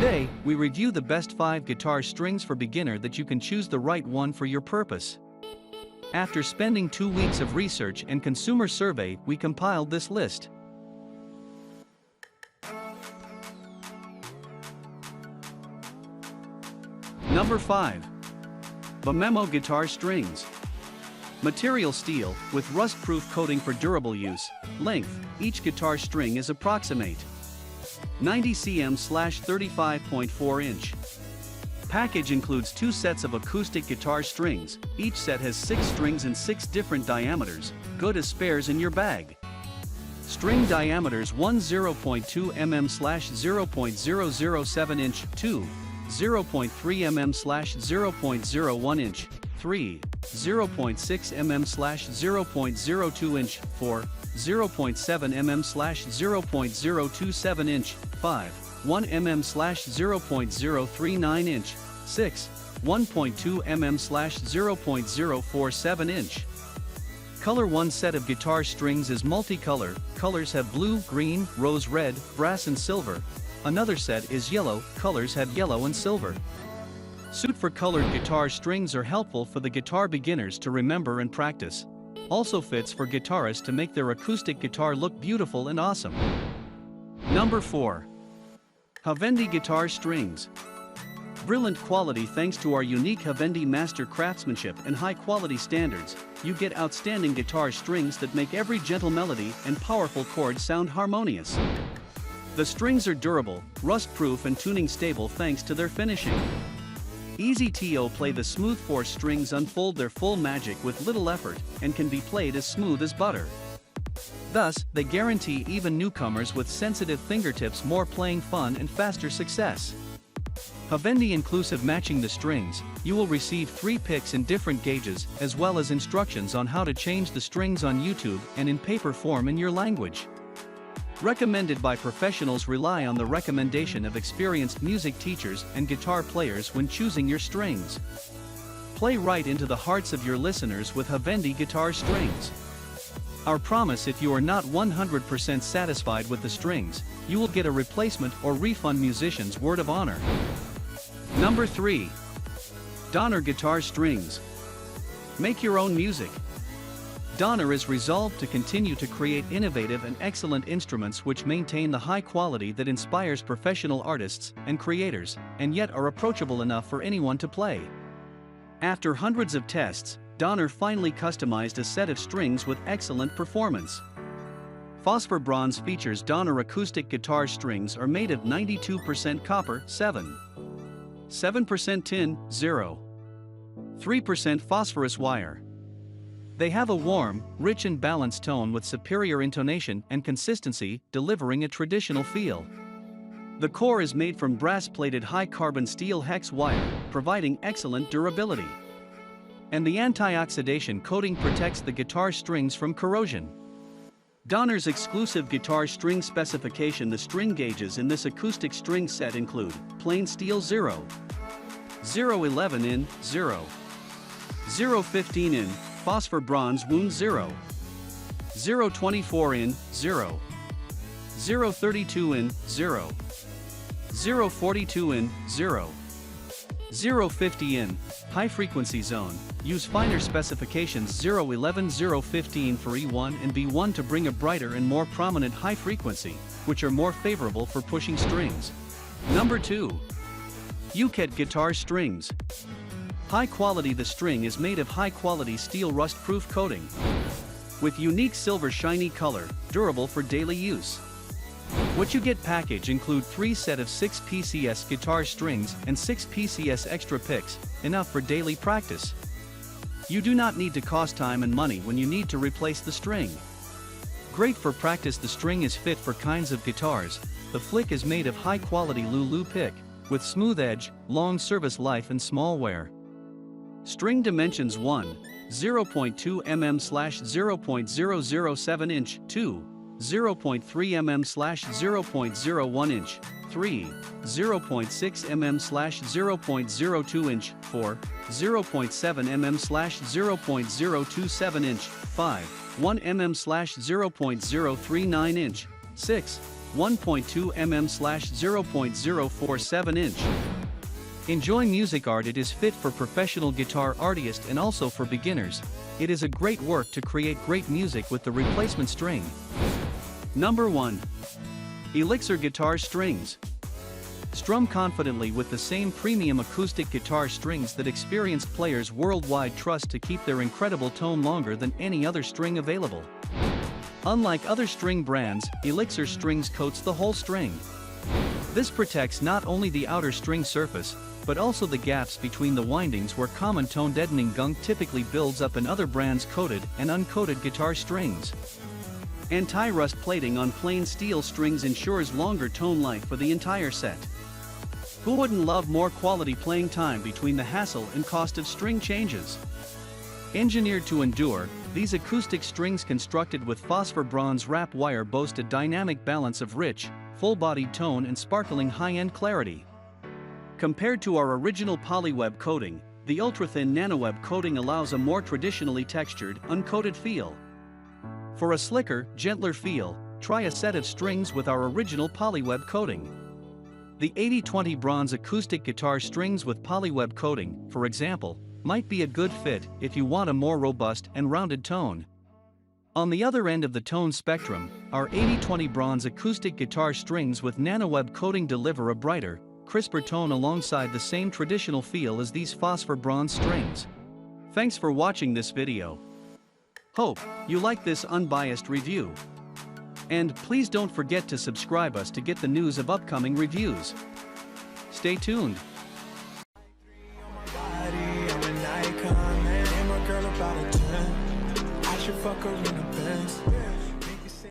Today, we review the best 5 guitar strings for beginner that you can choose the right one for your purpose. After spending 2 weeks of research and consumer survey, we compiled this list. Number 5. The Memo Guitar Strings. Material steel, with rust-proof coating for durable use. Length, each guitar string is approximate 90 cm/35.4 inch. Package includes 2 sets of acoustic guitar strings. Each set has 6 strings in 6 different diameters, good as spares in your bag. String diameters 1 0.2 mm/0.007 inch, 2 0.3 mm/0.01 inch, 3 0.6 mm/0.02 inch, 4 0.7 mm/0.027 inch, 5 1 mm/0.039 inch, 6 1.2 mm/0.047 inch. Color. One set of guitar strings is multicolor. Colors have blue, green, rose red, brass and silver. Another set is yellow. Colors have yellow and silver. Suit for colored guitar strings are helpful for the guitar beginners to remember and practice. Also fits for guitarists to make their acoustic guitar look beautiful and awesome. Number 4. Habendi Guitar Strings. Brilliant quality. Thanks to our unique habendi master craftsmanship and high-quality standards, you get outstanding guitar strings that make every gentle melody and powerful chord sound harmonious. The strings are durable, rust-proof and tuning stable thanks to their finishing. Easy to play. The smooth 4 strings unfold their full magic with little effort and can be played as smooth as butter. Thus, they guarantee even newcomers with sensitive fingertips more playing fun and faster success. Habendi inclusive. Matching the strings, you will receive 3 picks in different gauges as well as instructions on how to change the strings on YouTube and in paper form in your language. Recommended by professionals. Rely on the recommendation of experienced music teachers and guitar players when choosing your strings. Play right into the hearts of your listeners with habendi guitar strings. Our promise: if you are not 100% satisfied with the strings, you will get a replacement or refund. Musician's word of honor. Number 3. Donner Guitar Strings. Make your own music. Donner is resolved to continue to create innovative and excellent instruments which maintain the high quality that inspires professional artists and creators, and yet are approachable enough for anyone to play. After hundreds of tests, Donner finally customized a set of strings with excellent performance. Phosphor Bronze features. Donner acoustic guitar strings are made of 92% copper, 7% tin, 3% phosphorus wire. They have a warm, rich and balanced tone with superior intonation and consistency, delivering a traditional feel. The core is made from brass-plated high-carbon steel hex wire, providing excellent durability. And the anti-oxidation coating protects the guitar strings from corrosion. Donner's exclusive guitar string specification. The string gauges in this acoustic string set include plain steel 0, 0.11 in, 0.15 in, phosphor bronze wound 0, 0.24 in, 0.32 in, 0.42 in, 0.50 in, high frequency zone. Use finer specifications 0.11, 0.15 for E1 and B1 to bring a brighter and more prominent high frequency, which are more favorable for pushing strings. Number 2. Uket Guitar Strings. High quality. The string is made of high quality steel rust-proof coating with unique silver shiny color, durable for daily use. What you get package include 3 set of 6 PCS guitar strings and 6 PCS extra picks, enough for daily practice. You do not need to cost time and money when you need to replace the string. Great for practice. The string is fit for kinds of guitars. The flick is made of high quality Lulu pick with smooth edge, long service life and small wear. String dimensions 1, 0.2 mm/0.007 inch, 2, 0.3 mm/0.01 inch, 3, 0.6 mm/0.02 inch, 4, 0.7 mm/0.027 inch, 5, 1 mm/0.039 inch, 6, 1.2 mm/0.047 inch. Enjoy music art. It is fit for professional guitar artists and also for beginners. It is a great work to create great music with the replacement string. Number 1. Elixir Guitar Strings. Strum confidently with the same premium acoustic guitar strings that experienced players worldwide trust to keep their incredible tone longer than any other string available. Unlike other string brands, Elixir strings coats the whole string. This protects not only the outer string surface, but also the gaps between the windings where common tone deadening gunk typically builds up in other brands' coated and uncoated guitar strings. Anti-rust plating on plain steel strings ensures longer tone life for the entire set. Who wouldn't love more quality playing time between the hassle and cost of string changes? Engineered to endure, these acoustic strings constructed with phosphor bronze wrap wire boast a dynamic balance of rich, full-bodied tone and sparkling high-end clarity. Compared to our original polyweb coating, the ultra-thin nanoweb coating allows a more traditionally textured, uncoated feel. For a slicker, gentler feel, try a set of strings with our original polyweb coating. The 80/20 bronze acoustic guitar strings with polyweb coating, for example, might be a good fit if you want a more robust and rounded tone. On the other end of the tone spectrum, our 80/20 bronze acoustic guitar strings with nanoweb coating deliver a brighter, crisper tone alongside the same traditional feel as these phosphor bronze strings. Thanks for watching this video. Hope you like this unbiased review. And please don't forget to subscribe us to get the news of upcoming reviews. Stay tuned. Fuck her in